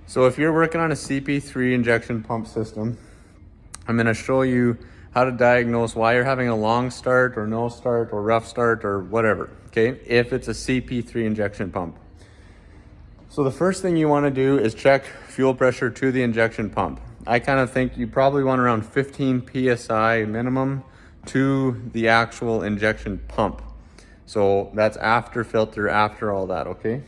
So if you're working on a CP3 injection pump system, I'm going to show you how to diagnose why you're having a long start or no start or rough start or whatever, okay, if it's a CP3 injection pump. So the first thing you want to do is check fuel pressure to the injection pump. I kind of think you probably want around 15 PSI minimum to the actual injection pump. So that's after filter, after all that, okay?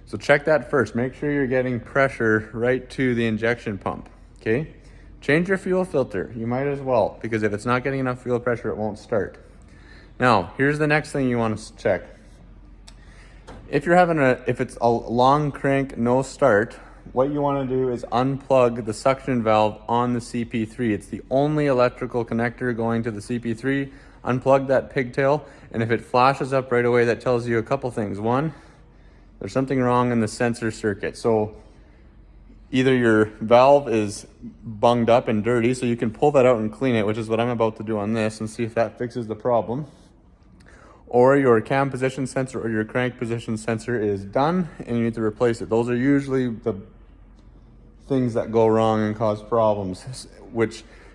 So check that first. Make sure you're getting pressure right to the injection pump, okay? Change your fuel filter. You might as well, because if it's not getting enough fuel pressure, it won't start. Now, here's the next thing you want to check. If it's a long crank, no start, what you want to do is unplug the suction valve on the CP3. It's the only electrical connector going to the CP3. Unplug that pigtail, and if it flashes up right away, that tells you a couple things. One, there's something wrong in the sensor circuit. So either your valve is bunged up and dirty, so you can pull that out and clean it, which is what I'm about to do on this, and see if that fixes the problem. Or your cam position sensor or your crank position sensor is done and you need to replace it. Those are usually the things that go wrong and cause problems,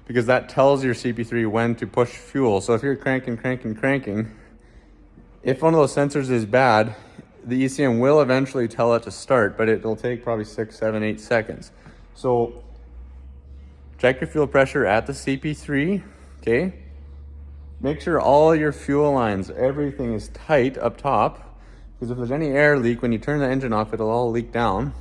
because that tells your CP3 when to push fuel. So if you're cranking, if one of those sensors is bad, the ECM will eventually tell it to start, but it'll take probably 6, 7, 8 seconds. So check your fuel pressure at the CP3, okay? Make sure all your fuel lines, everything is tight up top, because if there's any air leak, when you turn the engine off, it'll all leak down.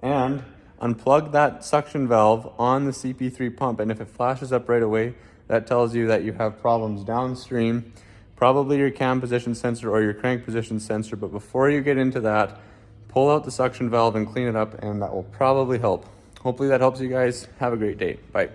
And unplug that suction valve on the CP3 pump, and if it flashes up right away, that tells you that you have problems downstream, probably your cam position sensor or your crank position sensor. But before you get into that, pull out the suction valve and clean it up, and that will probably help. Hopefully that helps you guys. Have a great day. Bye.